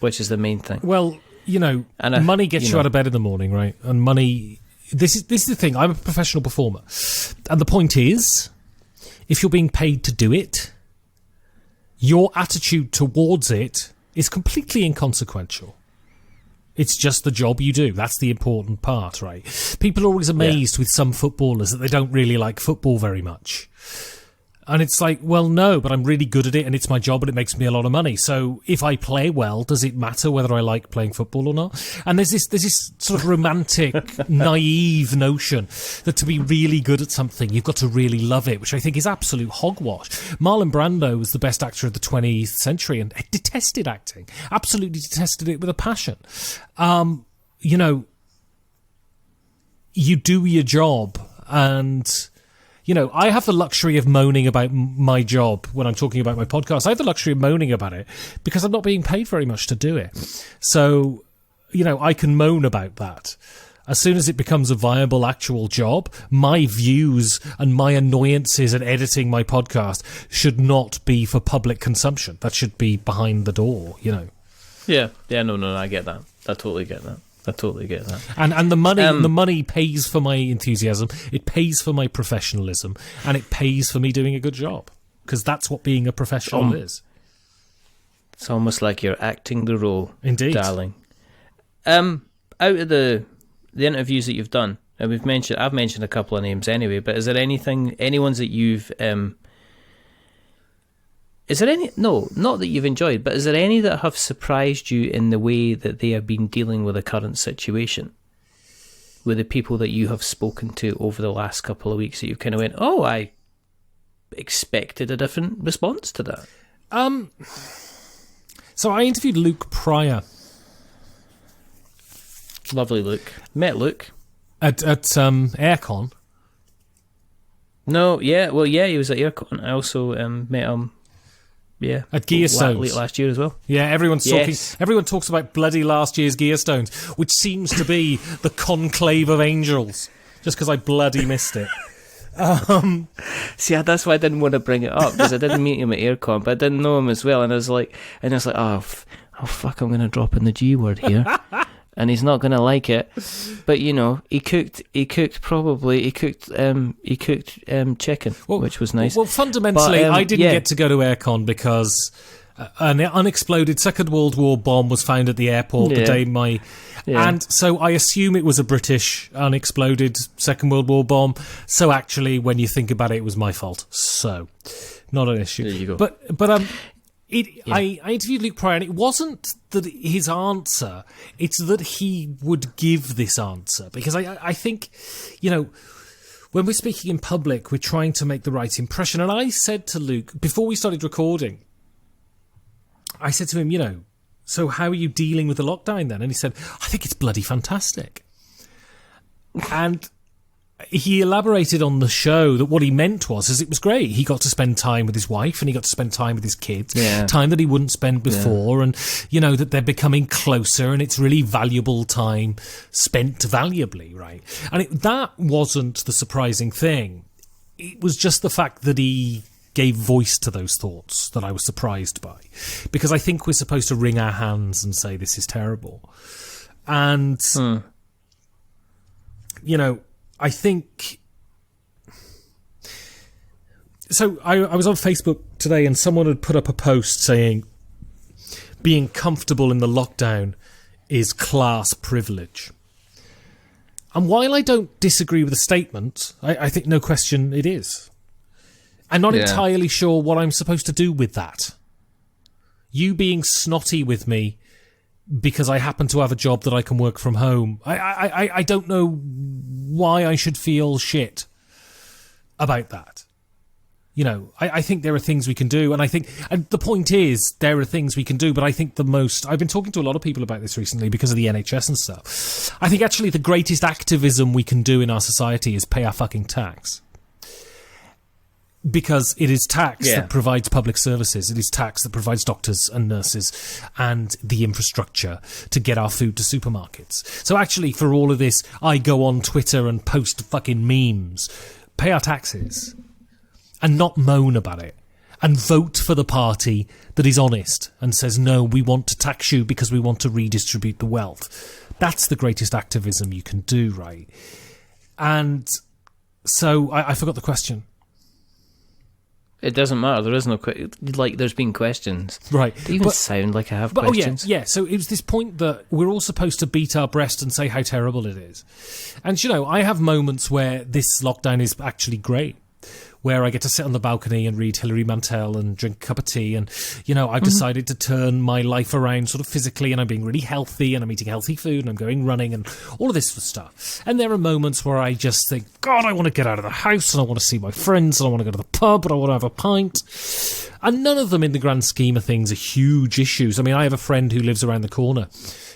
which is the main thing. Well, money gets you out of bed in the morning, right? And money. This is the thing. I'm a professional performer, and the point is, if you're being paid to do it, your attitude towards it is completely inconsequential. It's just the job you do. That's the important part, right? People are always amazed with some footballers that they don't really like football very much. And it's like, well, no, but I'm really good at it, and it's my job, and it makes me a lot of money. So if I play well, does it matter whether I like playing football or not? And there's this sort of romantic, naive notion that to be really good at something, you've got to really love it, which I think is absolute hogwash. Marlon Brando was the best actor of the 20th century and detested acting, absolutely detested it with a passion. You do your job, and I have the luxury of moaning about my job when I'm talking about my podcast. I have the luxury of moaning about it because I'm not being paid very much to do it. So, I can moan about that. As soon as it becomes a viable actual job, my views and my annoyances at editing my podcast should not be for public consumption. That should be behind the door, Yeah, no, I get that. I totally get that. And the money pays for my enthusiasm, it pays for my professionalism, and it pays for me doing a good job, because that's what being a professional is. It's almost like you're acting the role, indeed, darling. Out of the interviews that you've done, and I've mentioned a couple of names anyway, but is there any ones that you've is there any? No, not that you've enjoyed, but is there any that have surprised you in the way that they have been dealing with the current situation? With the people that you have spoken to over the last couple of weeks that you've kind of went, oh, I expected a different response to that. So I interviewed Luke Pryor. Lovely Luke. Met Luke. At Aircon. No, yeah, he was at Aircon. I also met him. Yeah, at Gearstones late last year as well. Yeah, everyone talks about bloody last year's Gearstones, which seems to be the conclave of angels. Just because I bloody missed it. See, that's why I didn't want to bring it up, because I didn't meet him at Aircon, but I didn't know him as well, and I was like, oh fuck, I'm going to drop in the G word here. And he's not going to like it, but he cooked chicken, which was nice. Well, fundamentally, I didn't get to go to Aircon because an unexploded Second World War bomb was found at the airport the day and so I assume it was a British unexploded Second World War bomb. So actually, when you think about it, it was my fault. So, not an issue. There you go. But I interviewed Luke Pryor, and it wasn't that his answer, it's that he would give this answer. Because I think, when we're speaking in public, we're trying to make the right impression. And I said to Luke, before we started recording, I said to him, so how are you dealing with the lockdown then? And he said, I think it's bloody fantastic. And he elaborated on the show that what he meant was it was great. He got to spend time with his wife and he got to spend time with his kids, time that he wouldn't spend before, and, that they're becoming closer and it's really valuable time spent valuably, right? And that wasn't the surprising thing. It was just the fact that he gave voice to those thoughts that I was surprised by. Because I think we're supposed to wring our hands and say this is terrible. And, I think... So I was on Facebook today and someone had put up a post saying being comfortable in the lockdown is class privilege. And while I don't disagree with the statement, I think no question it is. I'm not entirely sure what I'm supposed to do with that. You being snotty with me because I happen to have a job that I can work from home. I don't know why I should feel shit about that. I think there are things we can do, and the point is, there are things we can do, but I think I've been talking to a lot of people about this recently because of the NHS and stuff. I think actually the greatest activism we can do in our society is pay our fucking tax. Because it is tax that provides public services. It is tax that provides doctors and nurses and the infrastructure to get our food to supermarkets. So actually, for all of this, I go on Twitter and post fucking memes. Pay our taxes. And not moan about it. And vote for the party that is honest and says, no, we want to tax you because we want to redistribute the wealth. That's the greatest activism you can do, right? And so I forgot the question. It doesn't matter. There is no there's been questions. Right. They even sound like I have questions. Yeah. So it was this point that we're all supposed to beat our breast and say how terrible it is. And, I have moments where this lockdown is actually great, where I get to sit on the balcony and read Hilary Mantel and drink a cup of tea. And, I've decided to turn my life around sort of physically, and I'm being really healthy and I'm eating healthy food and I'm going running and all of this sort of stuff. And there are moments where I just think, God, I want to get out of the house and I want to see my friends and I want to go to the pub and I want to have a pint. And none of them in the grand scheme of things are huge issues. I mean, I have a friend who lives around the corner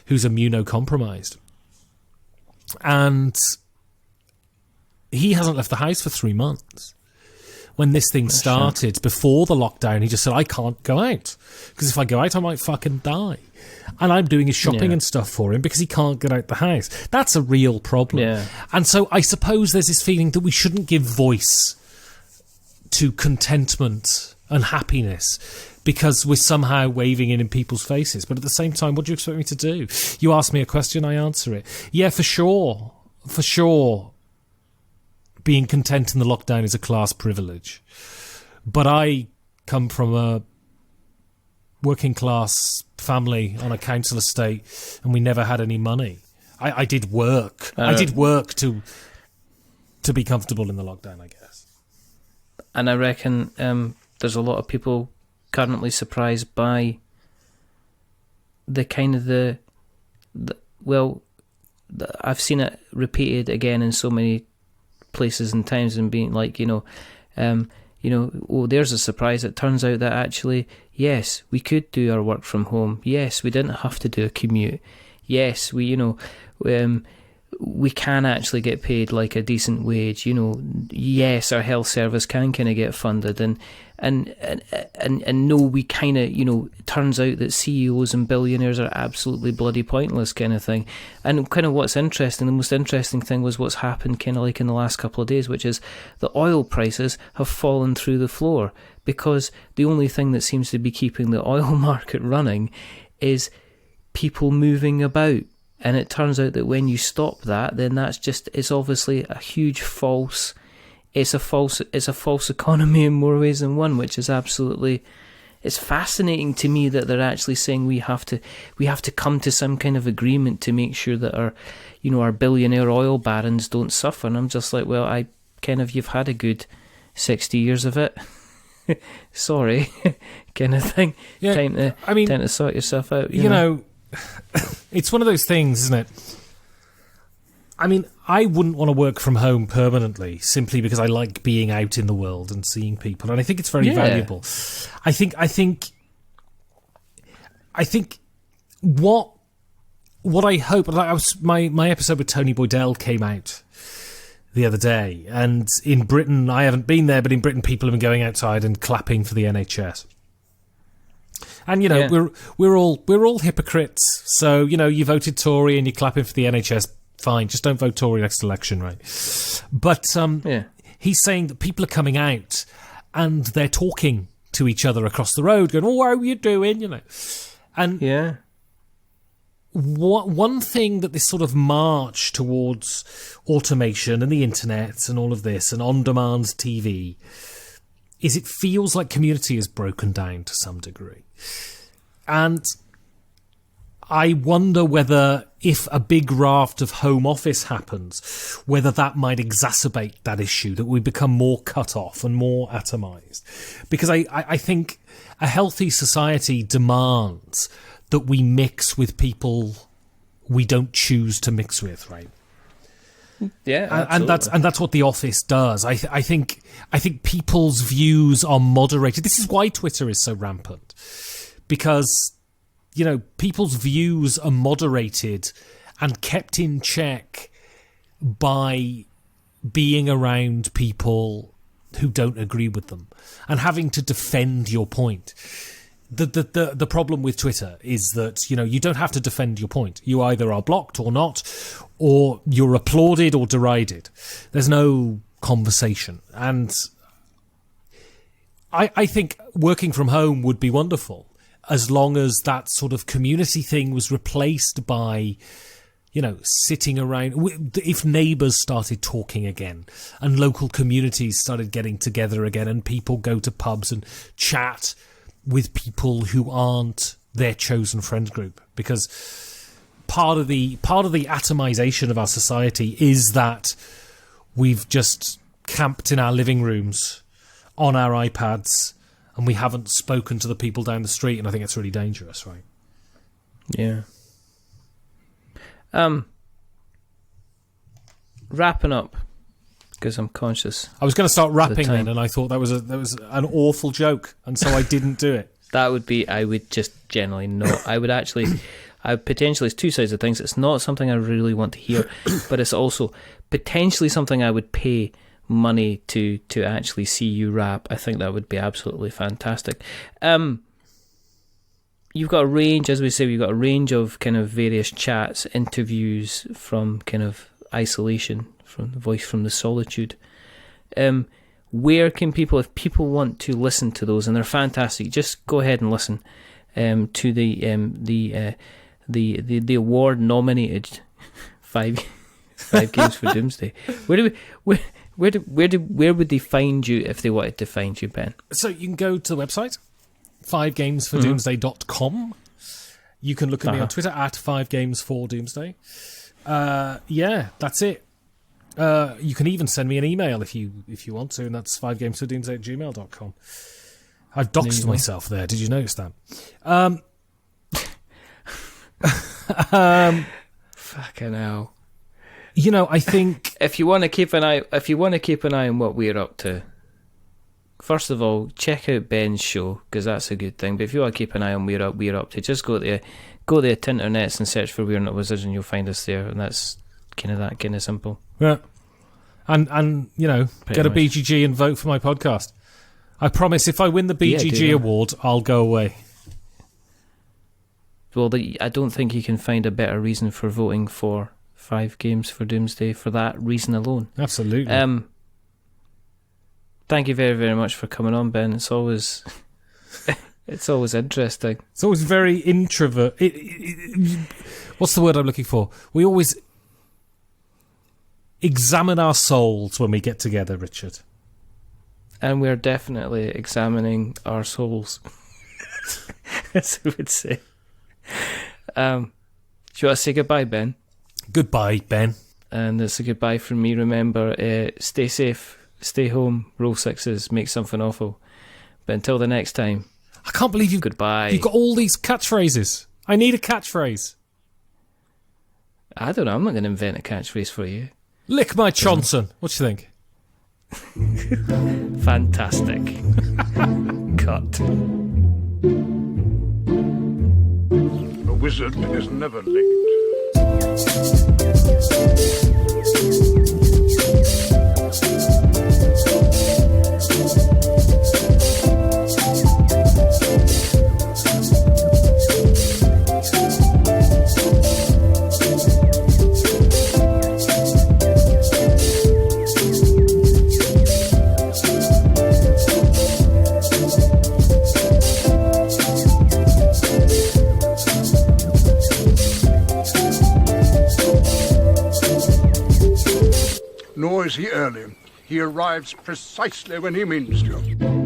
who's immunocompromised. And he hasn't left the house for 3 months. When this thing started, before the lockdown, he just said, I can't go out. Because if I go out, I might fucking die. And I'm doing his shopping and stuff for him because he can't get out the house. That's a real problem. Yeah. And so I suppose there's this feeling that we shouldn't give voice to contentment and happiness because we're somehow waving it in people's faces. But at the same time, what do you expect me to do? You ask me a question, I answer it. Yeah, for sure. For sure. Being content in the lockdown is a class privilege. But I come from a working class family on a council estate and we never had any money. I did work. I did work to be comfortable in the lockdown, I guess. And I reckon there's a lot of people currently surprised by the kind of I've seen it repeated again in so many places and times and being like, there's a surprise. It turns out that actually, yes, we could do our work from home. Yes, we didn't have to do a commute. Yes, we can actually get paid like a decent wage. Yes, our health service can kind of get funded, and no, we kind of, it turns out that CEOs and billionaires are absolutely bloody pointless kind of thing. And kind of what's interesting, the most interesting thing was what's happened kind of like in the last couple of days, which is the oil prices have fallen through the floor because the only thing that seems to be keeping the oil market running is people moving about. And it turns out that when you stop that, then it's obviously a huge false. It's a false economy in more ways than one, which is absolutely. It's fascinating to me that they're actually saying we have to come to some kind of agreement to make sure that our billionaire oil barons don't suffer. And I'm just like, well, you've had a good 60 years of it. Sorry, kind of thing. Yeah, time to sort yourself out. You know, it's one of those things, isn't it? I mean, I wouldn't want to work from home permanently simply because I like being out in the world and seeing people, and I think it's very valuable. I think what I hope, like my episode with Tony Boydell came out the other day, and in Britain, I haven't been there, but in Britain, people have been going outside and clapping for the NHS. And we're all hypocrites. So you voted Tory and you're clapping for the NHS. Fine, just don't vote Tory next election, right? But he's saying that people are coming out and they're talking to each other across the road, going, "Oh, how are you doing?" And one thing that this sort of march towards automation and the internet and all of this and on-demand TV is, it feels like community is broken down to some degree. And I wonder whether, if a big raft of home office happens, whether that might exacerbate that issue, that we become more cut off and more atomised. Because I think a healthy society demands that we mix with people we don't choose to mix with, right? Yeah, absolutely. and that's what The Office does. I think people's views are moderated. This is why Twitter is so rampant, because people's views are moderated and kept in check by being around people who don't agree with them and having to defend your point. The problem with Twitter is that, you don't have to defend your point. You either are blocked or not, or you're applauded or derided. There's no conversation. And I think working from home would be wonderful, as long as that sort of community thing was replaced by, sitting around. If neighbours started talking again and local communities started getting together again and people go to pubs and chat with people who aren't their chosen friend group, because part of the atomization of our society is that we've just camped in our living rooms on our iPads and we haven't spoken to the people down the street, and I think it's really dangerous, right? Yeah. Wrapping up, because I'm conscious. I was going to start rapping then, and I thought that was an awful joke, and so I didn't do it. That would be, I would just generally not. I would potentially, it's two sides of things. It's not something I really want to hear, but it's also potentially something I would pay money to actually see you rap. I think that would be absolutely fantastic. You've got a range, as we say, you've got a range of kind of various chats, interviews from kind of isolation, from the voice from the solitude. Where can people, if people want to listen to those, and they're fantastic, just go ahead and listen to the award nominated five games for Doomsday. Where would they find you if they wanted to find you, Ben? So you can go to the website, 5gamesfordoomsday.com. You can look at me on Twitter at 5gamesfordoomsday. That's it. You can even send me an email if you want to, and that's 5gamesfordoomsday@gmail.com. I've doxed myself there. Did you notice that? Fucking hell. I think if you want to keep an eye on what we're up to, first of all, check out Ben's show, because that's a good thing. But if you want to keep an eye on what we're up to, just go to the internets and search for We're Not Wizards, and you'll find us there. And that's kind of simple. Yeah. And get a BGG and vote for my podcast. I promise, if I win the BGG award, I'll go away. Well, I don't think you can find a better reason for voting for 5 Games for Doomsday for that reason alone. Absolutely. Thank you very, very much for coming on, Ben. It's always interesting. It's always very introvert. What's the word I'm looking for? We always examine our souls when we get together, Richard. And we're definitely examining our souls, as I would say. Do you want to say goodbye, Ben? Goodbye, Ben. And it's a goodbye from me. Remember, stay safe, stay home, roll sixes, make something awful. But until the next time, I can't believe you've got all these catchphrases. I need a catchphrase. I don't know. I'm not going to invent a catchphrase for you. Lick my Chonson. What do you think? Fantastic. Cut. A wizard is never licked. Nor is he early. He arrives precisely when he means to.